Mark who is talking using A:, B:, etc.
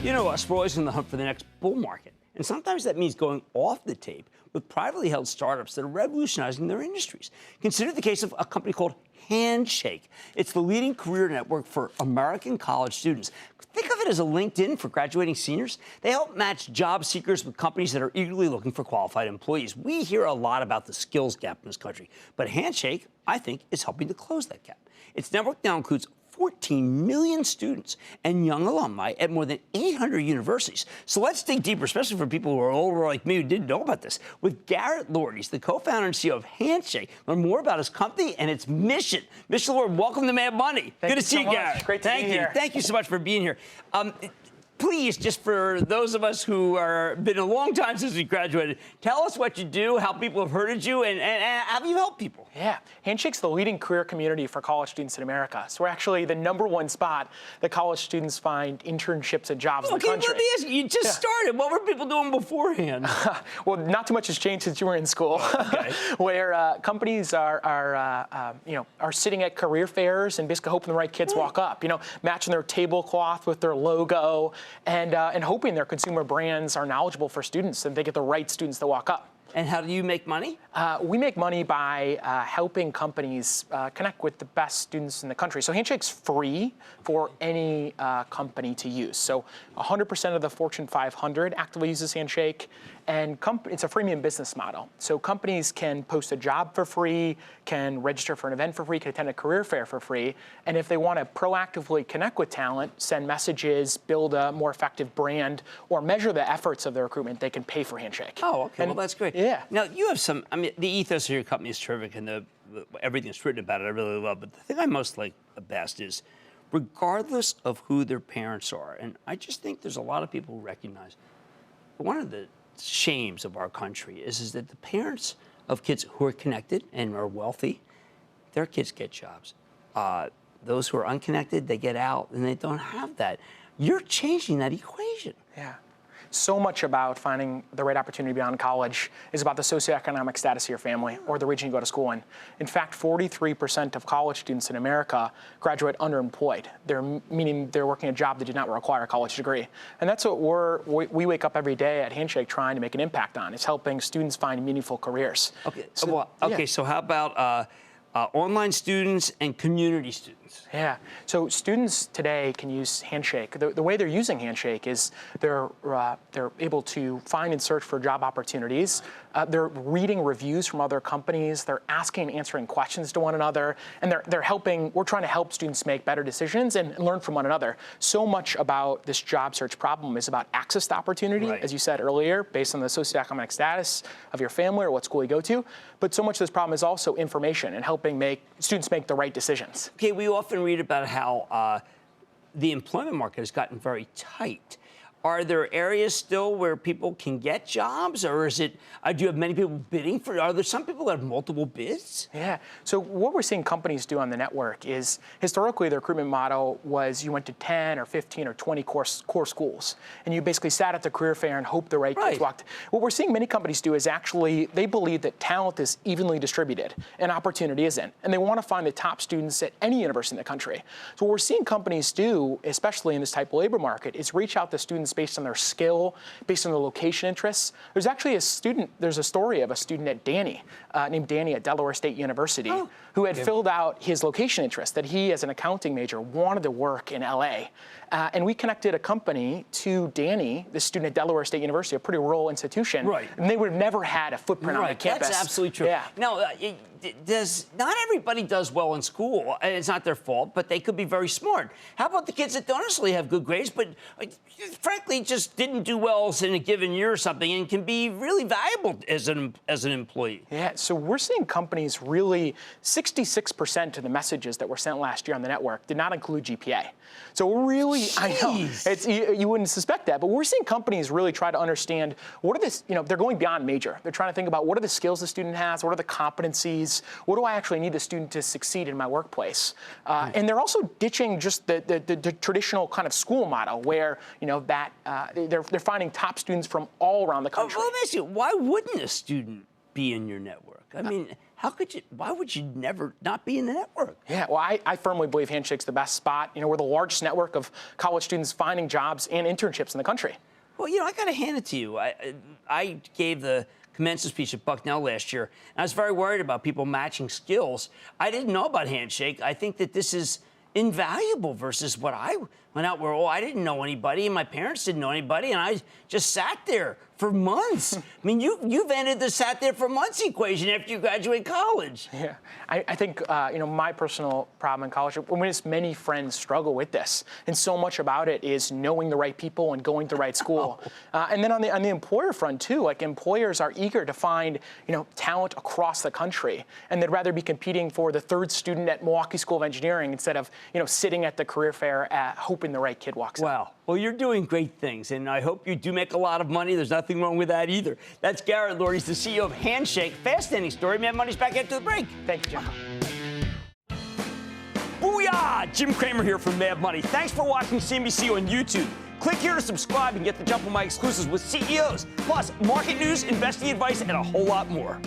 A: You know us, we're always on the hunt for the next bull market. And sometimes that means going off the tape with privately held startups that are revolutionizing their industries. Consider the case of a company called Handshake. It's the leading career network for American college students. Think of it as a LinkedIn for graduating seniors. They help match job seekers with companies that are eagerly looking for qualified employees. We hear a lot about the skills gap in this country, but Handshake, I think, is helping to close that gap. Its network now includes 14 million students and young alumni at more than 800 universities. So let's dig deeper, especially for people who are older like me who didn't know about this, with Garrett Lord. He's the co-founder and CEO of Handshake. Learn more about his company and its mission. Mr. Lord, welcome to Mad Money. Good to see you, Garrett.
B: Great to be here.
A: Thank you so much for being here. Please, just for those of us who are been a long time since we graduated, tell us what you do, how people have heard of you, and how you help people.
B: Yeah, Handshake's the leading career community for college students in America. So we're actually the #1 spot that college students find internships and jobs in the country.
A: Okay, let me ask you, you just started. What were people doing beforehand?
B: Well, not too much has changed since you were in school.
A: Okay.
B: Where companies are sitting at career fairs and basically hoping the right kids walk up. Matching their tablecloth with their logo. And hoping their consumer brands are knowledgeable for students and they get the right students to walk up.
A: And how do you make money?
B: We make money by helping companies connect with the best students in the country. So Handshake's free for any company to use. So 100% of the Fortune 500 actively uses Handshake. And it's a freemium business model. So companies can post a job for free, can register for an event for free, can attend a career fair for free. And if they want to proactively connect with talent, send messages, build a more effective brand, or measure the efforts of their recruitment, they can pay for Handshake.
A: Oh, okay. Well, that's great.
B: Yeah.
A: Now, you have some, the ethos of your company is terrific, and everything that's written about it I really love. But the thing I most like the best is, regardless of who their parents are, and I just think there's a lot of people who recognize one of the shames of our country is that the parents of kids who are connected and are wealthy, their kids get jobs. Those who are unconnected, they get out, and they don't have that. You're changing that equation.
B: Yeah. So much about finding the right opportunity beyond college is about the socioeconomic status of your family or the region you go to school in. In fact, 43% of college students in America graduate underemployed. Meaning they're working a job that did not require a college degree. And that's what we wake up every day at Handshake trying to make an impact on. It's helping students find meaningful careers.
A: Okay, so how about online students and community students?
B: Yeah, so students today can use Handshake. The way they're using Handshake is they're able to find and search for job opportunities. They're reading reviews from other companies. They're asking and answering questions to one another, and we're trying to help students make better decisions and learn from one another. So much about this job search problem is about access to opportunity, as you said earlier, based on the socioeconomic status of your family or what school you go to. But so much of this problem is also information and helping students make the right decisions.
A: Okay, we often read about how the employment market has gotten very tight. Are there areas still where people can get jobs, or is it, do you have many people bidding for it? Are there some people that have multiple bids?
B: Yeah, so what we're seeing companies do on the network is, historically, the recruitment model was you went to 10 or 15 or 20 core schools, and you basically sat at the career fair and hoped the right kids walked. What we're seeing many companies do is actually, they believe that talent is evenly distributed and opportunity isn't, and they want to find the top students at any university in the country. So what we're seeing companies do, especially in this type of labor market, is reach out to students based on their skill, based on their location interests. There's actually a story of a student at named Danny at Delaware State University, who had filled out his location interest, that he, as an accounting major, wanted to work in LA. And we connected a company to Danny, the student at Delaware State University, a pretty rural institution, and they would have never had a footprint on the campus.
A: That's absolutely true.
B: Yeah.
A: Now, not everybody does well in school, and it's not their fault, but they could be very smart. How about the kids that don't necessarily have good grades, but frankly just didn't do well in a given year or something, and can be really valuable as an employee?
B: Yeah, so we're seeing companies really, 66% of the messages that were sent last year on the network did not include GPA. So we're really, I know, you wouldn't suspect that, but we're seeing companies really try to understand what are this, they're going beyond major. They're trying to think about what are the skills the student has, what are the competencies, what do I actually need the student to succeed in my workplace? And they're also ditching just the traditional kind of school model where, they're finding top students from all around the country.
A: Well, let me ask you, why wouldn't a student be in your network? I mean, why would you never not be in the network?
B: Yeah, well, I firmly believe Handshake's the best spot. You know, we're the largest network of college students finding jobs and internships in the country.
A: Well, I got to hand it to you. I gave the commencement speech at Bucknell last year, and I was very worried about people matching skills. I didn't know about Handshake. I think that this is invaluable versus what I went out where, I didn't know anybody, and my parents didn't know anybody, and I just sat there for months. I mean, you've ended the sat there for months equation after you graduate college.
B: Yeah, I think, my personal problem in college, when many friends struggle with this, and so much about it is knowing the right people and going to the right school. And then on the employer front, too, like employers are eager to find, talent across the country, and they'd rather be competing for the third student at Milwaukee School of Engineering instead of, sitting at the career fair hoping the right kid walks out.
A: Wow. Well, you're doing great things, and I hope you do make a lot of money. There's nothing wrong with that either. That's Garrett Lord. He's the CEO of Handshake. Fascinating story. Mad Money's back after the break.
B: Thank you, Jim.
A: Booyah! Jim Cramer here from Mad Money. Thanks for watching CNBC on YouTube. Click here to subscribe and get the jump on my exclusives with CEOs, plus market news, investing advice, and a whole lot more.